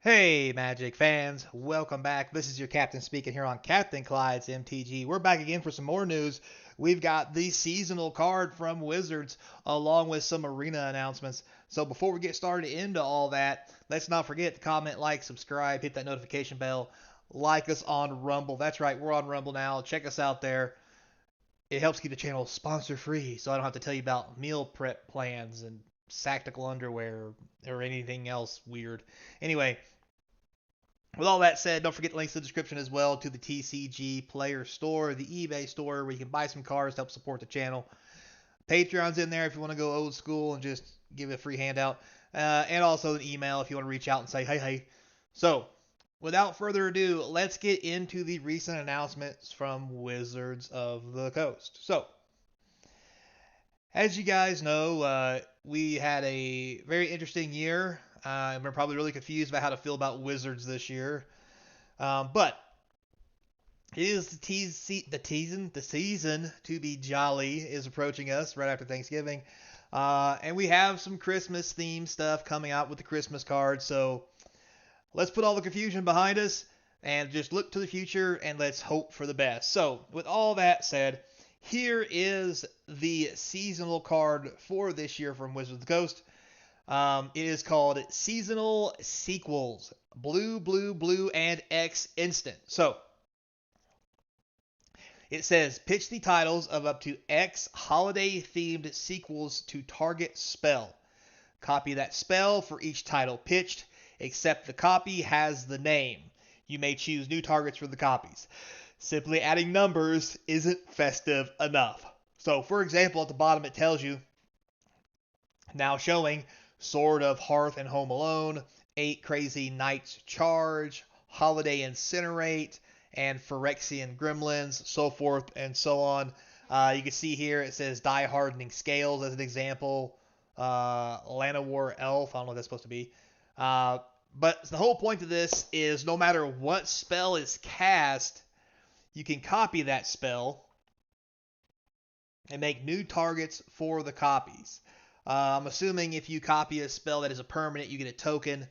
Hey, Magic fans, welcome back. This is your captain speaking here on Capnclydes MTG. We're back again for some more news. We've got the seasonal card from Wizards along with some arena announcements. So before we get started into all that, let's not forget to comment, like, subscribe, hit that notification bell, like us on Rumble. That's right, we're on Rumble now. Check us out there. It helps keep the channel sponsor free so I don't have to tell you about meal prep plans and tactical underwear or anything else weird. Anyway, with all that said, don't forget the links in the description as well to the TCG Player Store, the eBay store, where you can buy some cards to help support the channel. Patreon's in there if you want to go old school and just give a free handout. And also an email if you want to reach out and say, hey. So, without further ado, let's get into the recent announcements from Wizards of the Coast. So, as you guys know, we had a very interesting year. We're probably really confused about how to feel about Wizards this year. But it is the season to be jolly is approaching us right after Thanksgiving. And we have some Christmas themed stuff coming out with the Christmas cards. So let's put all the confusion behind us and just look to the future and let's hope for the best. So with all that said, here is the seasonal card for this year from Wizards of the Coast. It is called Seasonal Sequels. Blue, and X Instant. So, it says pitch the titles of up to X holiday-themed sequels to target spell. Copy that spell for each title pitched, except the copy has the name. You may choose new targets for the copies. Simply adding numbers isn't festive enough. So, for example, at the bottom it tells you, now showing Sword of Hearth and Home Alone, 8 Crazy Nights Charge, Holiday Incinerate, and Phyrexian Gremlins, so forth and so on. You can see here it says Die Hardening Scales as an example. Llanowar Elf, I don't know what that's supposed to be. But the whole point of this is no matter what spell is cast, you can copy that spell and make new targets for the copies. I'm assuming if you copy a spell that is a permanent, you get a token.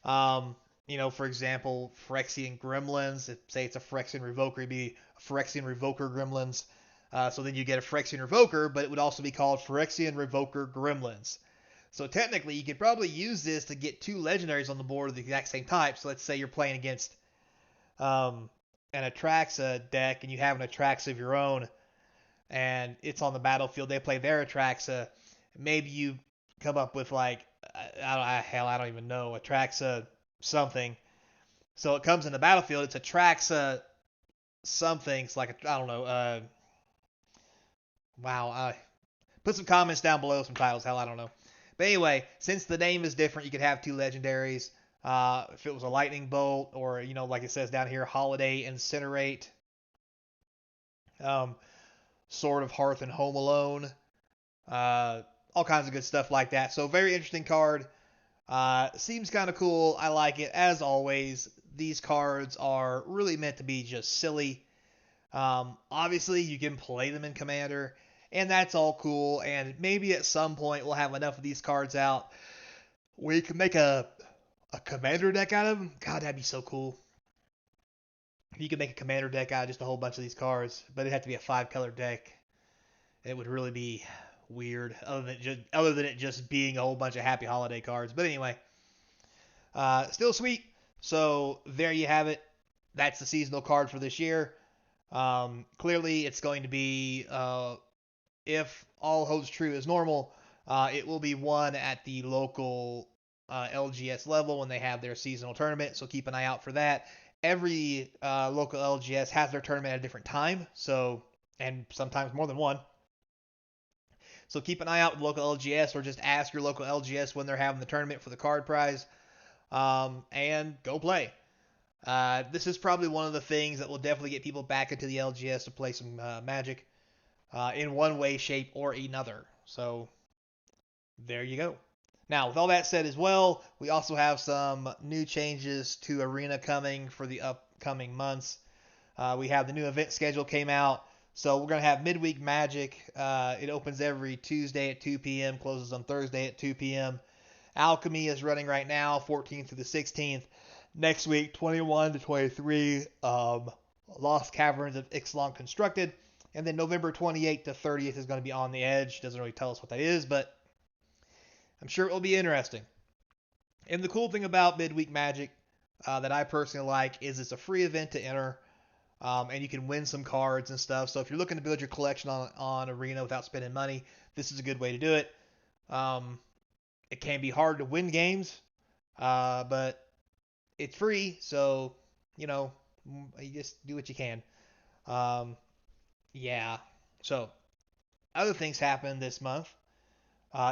For example, Phyrexian Gremlins. If, say it's a Phyrexian Revoker, it'd be a Phyrexian Revoker Gremlins. So then you get a Phyrexian Revoker, but it would also be called Phyrexian Revoker Gremlins. So technically, you could probably use this to get 2 legendaries on the board of the exact same type. So let's say you're playing against an Atraxa deck, and you have an Atraxa of your own, and it's on the battlefield. They play their Atraxa. Maybe you come up with I don't even know, Atraxa something. So it comes in the battlefield. It's Atraxa something. It's I don't know. Put some comments down below, some titles. I don't know. But anyway, since the name is different, you could have 2 legendaries. If it was a lightning bolt, or like it says down here, Holiday Incinerate, Sword of Hearth and Home Alone. All kinds of good stuff like that. So very interesting card. Seems kind of cool. I like it. As always, these cards are really meant to be just silly. Obviously, you can play them in Commander, and that's all cool. And maybe at some point we'll have enough of these cards out where you can make a Commander deck out of them. God, that'd be so cool. If you could make a Commander deck out of just a whole bunch of these cards, but it'd have to be a 5-color deck. It would really be weird, other than it just being a whole bunch of happy holiday cards. But anyway, still sweet. So there you have it. That's the seasonal card for this year. Clearly, it's going to be, if all holds true as normal, it will be won at the local LGS level when they have their seasonal tournament. So keep an eye out for that. Every local LGS has their tournament at a different time. And sometimes more than one. So keep an eye out with local LGS, or just ask your local LGS when they're having the tournament for the card prize, and go play. This is probably one of the things that will definitely get people back into the LGS to play some Magic in one way, shape, or another. So there you go. Now, with all that said as well, we also have some new changes to Arena coming for the upcoming months. We have the new event schedule came out. So we're going to have Midweek Magic. It opens every Tuesday at 2 p.m., closes on Thursday at 2 p.m. Alchemy is running right now, 14th through the 16th. Next week, 21 to 23, Lost Caverns of Ixalan Constructed. And then November 28th to 30th is going to be On the Edge. Doesn't really tell us what that is, but I'm sure it will be interesting. And the cool thing about Midweek Magic that I personally like is it's a free event to enter, and you can win some cards and stuff. So if you're looking to build your collection on Arena without spending money, this is a good way to do it. It can be hard to win games, but it's free, so you know you just do what you can. Um, yeah. So other things happen this month.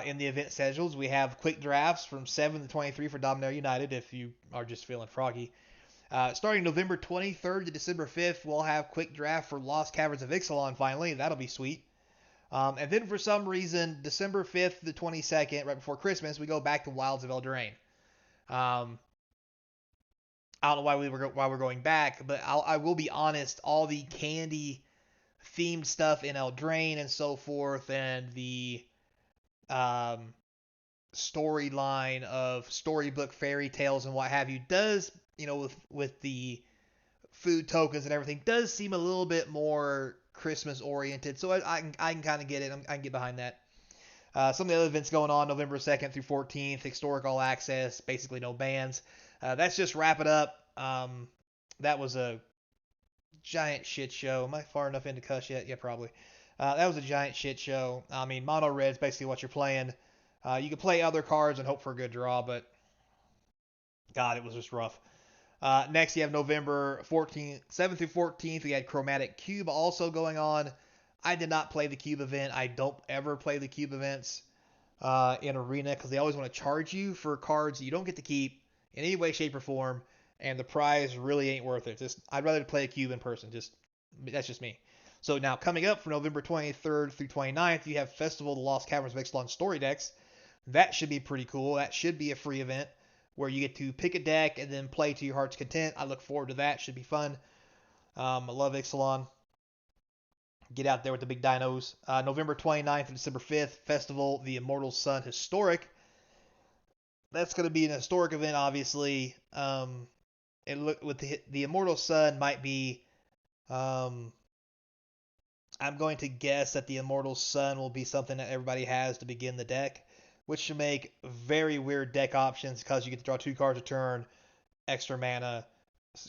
In the event schedules, we have quick drafts from 7 to 23 for Dominaria United if you are just feeling froggy. Starting November 23rd to December 5th, we'll have quick draft for Lost Caverns of Ixalan finally. That'll be sweet. And then for some reason, December 5th to the 22nd, right before Christmas, we go back to Wilds of Eldraine. I don't know why we're going back, but I will be honest. All the candy themed stuff in Eldraine and so forth, and the storyline of storybook fairy tales and what have you does, with the food tokens and everything, does seem a little bit more Christmas oriented. So I can kind of get it. I can get behind that. Some of the other events going on November 2nd through 14th, Historic All Access, basically no bans. That's just wrap it up. That was a giant shit show. Am I far enough into cuss yet? Yeah, probably. That was a giant shit show. I mean, mono red's basically what you're playing. You can play other cards and hope for a good draw, but God, it was just rough. Next, you have November 14th, 7th through 14th. We had Chromatic Cube also going on. I did not play the Cube event. I don't ever play the Cube events in Arena because they always want to charge you for cards that you don't get to keep in any way, shape, or form, and the prize really ain't worth it. I'd rather play a Cube in person. That's just me. So now coming up for November 23rd through 29th, you have Festival of the Lost Caverns of Ixalan Story Decks. That should be pretty cool. That should be a free event where you get to pick a deck and then play to your heart's content. I look forward to that. Should be fun. I love Ixalan. Get out there with the big dinos. November 29th and December 5th, Festival The Immortal Sun Historic. That's going to be an historic event, obviously. With the Immortal Sun might be. I'm going to guess that the Immortal Sun will be something that everybody has to begin the deck, which should make very weird deck options because you get to draw 2 cards a turn, extra mana,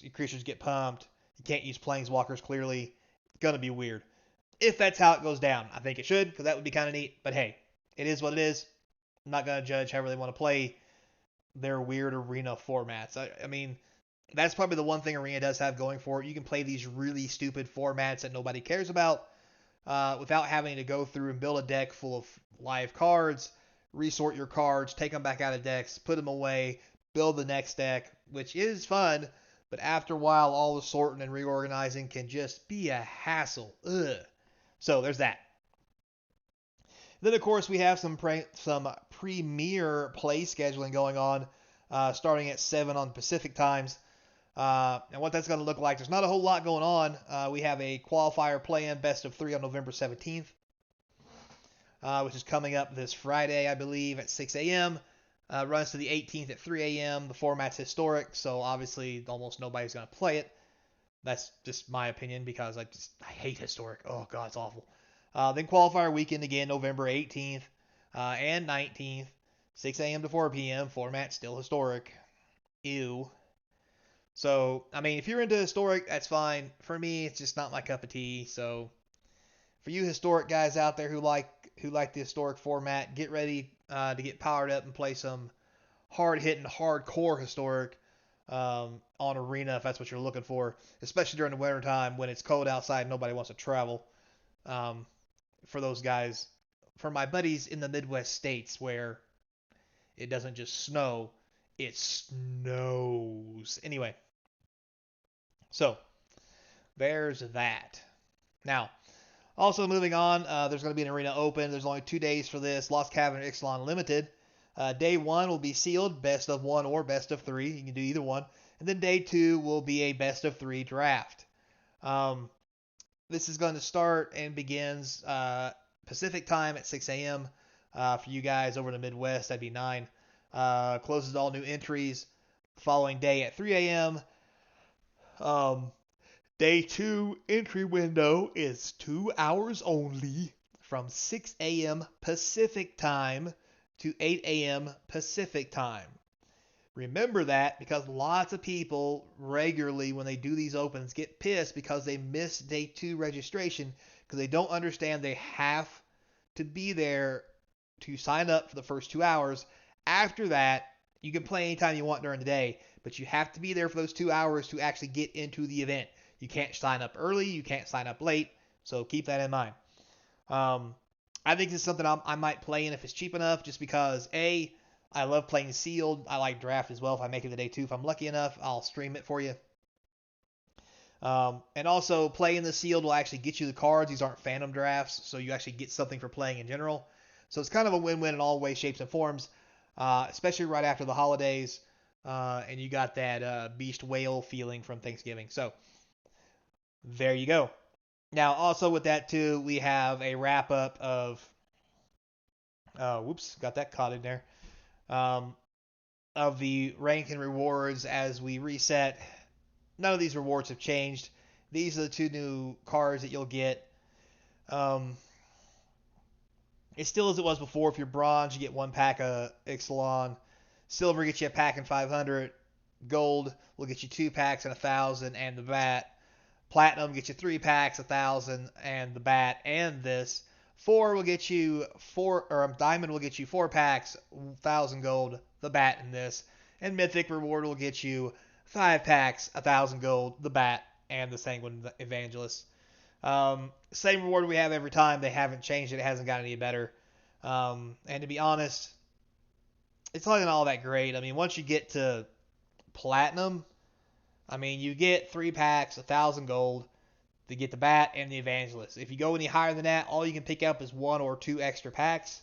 your creatures get pumped, you can't use planeswalkers clearly. It's going to be weird. If that's how it goes down, I think it should, because that would be kind of neat. But hey, it is what it is. I'm not going to judge however they want to play their weird Arena formats. I mean, that's probably the one thing Arena does have going for it. You can play these really stupid formats that nobody cares about without having to go through and build a deck full of live cards, resort your cards, take them back out of decks, put them away, build the next deck, which is fun, but after a while, all the sorting and reorganizing can just be a hassle. Ugh. So there's that. Then, of course, we have some premier play scheduling going on, starting at 7 on Pacific times. And what that's going to look like, there's not a whole lot going on. We have a qualifier play-in best of 3 on November 17th, which is coming up this Friday, I believe, at 6 a.m. Runs to the 18th at 3 a.m. The format's historic, so obviously almost nobody's going to play it. That's just my opinion because I hate historic. Oh, God, it's awful. Then qualifier weekend again, November 18th and 19th, 6 a.m. to 4 p.m. Format still historic. Ew. So, I mean, if you're into historic, that's fine. For me, it's just not my cup of tea. So, for you historic guys out there who like the historic format, get ready to get powered up and play some hard-hitting, hardcore historic on Arena if that's what you're looking for, especially during the winter time when it's cold outside and nobody wants to travel. For those guys, for my buddies in the Midwest states where it doesn't just snow, it snows. Anyway, so there's that. Now, also moving on, there's going to be an Arena Open. There's only 2 days for this. Lost Cavern Ixalan Limited. Day 1 will be sealed, best of 1 or best of 3. You can do either one. And then day 2 will be a best of 3 draft. This is going to start and begins Pacific time at 6 a.m. For you guys over in the Midwest, that'd be 9. Closes all new entries the following day at 3 a.m. Um, Day 2 entry window is 2 hours only from 6 a.m. Pacific time to 8 a.m. Pacific time. Remember that because lots of people regularly, when they do these opens, get pissed because they miss day 2 registration because they don't understand they have to be there to sign up for the first 2 hours. After that, you can play anytime you want during the day, but you have to be there for those 2 hours to actually get into the event. You can't sign up early, you can't sign up late, so keep that in mind. Um, I think this is something I might play in if it's cheap enough, just because I love playing sealed. I like draft as well. If I make it the day 2, if I'm lucky enough, I'll stream it for you. And also, playing the sealed will actually get you the cards. These aren't phantom drafts, so you actually get something for playing in general. So it's kind of a win-win in all ways, shapes, and forms, especially right after the holidays. And you got that beast whale feeling from Thanksgiving. So there you go. Now, also with that too, we have a wrap up of. Whoops, got that caught in there. Um, of the rank and rewards as we reset. None of these rewards have changed. These are the 2 new cards that you'll get. Um, it's still as it was before. If you're bronze, you get 1 pack of Ixalan. Silver gets you a pack and 500. Gold will get you 2 packs and 1,000 and the bat. Platinum gets you 3 packs, 1,000 and the bat and this. 4 will get you 4, or Diamond will get you 4 packs, 1,000 gold, the bat and this. And Mythic reward will get you 5 packs, 1,000 gold, the bat and the Sanguine Evangelist. Same reward we have every time. They haven't changed it. It hasn't gotten any better. And to be honest, it's not even all that great. I mean, once you get to Platinum, I mean, you get 3 packs, 1,000 gold to get the bat and the evangelist. If you go any higher than that, all you can pick up is 1 or 2 extra packs.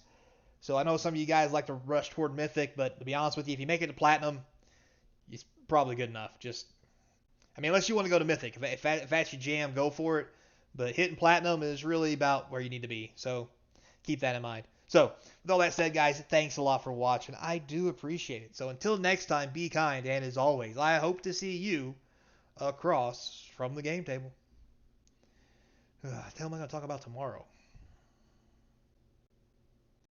So I know some of you guys like to rush toward Mythic, but to be honest with you, if you make it to Platinum, it's probably good enough. I mean, unless you want to go to Mythic. If that's your jam, go for it. But hitting Platinum is really about where you need to be. So keep that in mind. So, with all that said, guys, thanks a lot for watching. I do appreciate it. So until next time, be kind, and as always, I hope to see you across from the game table. What the hell am I going to talk about tomorrow?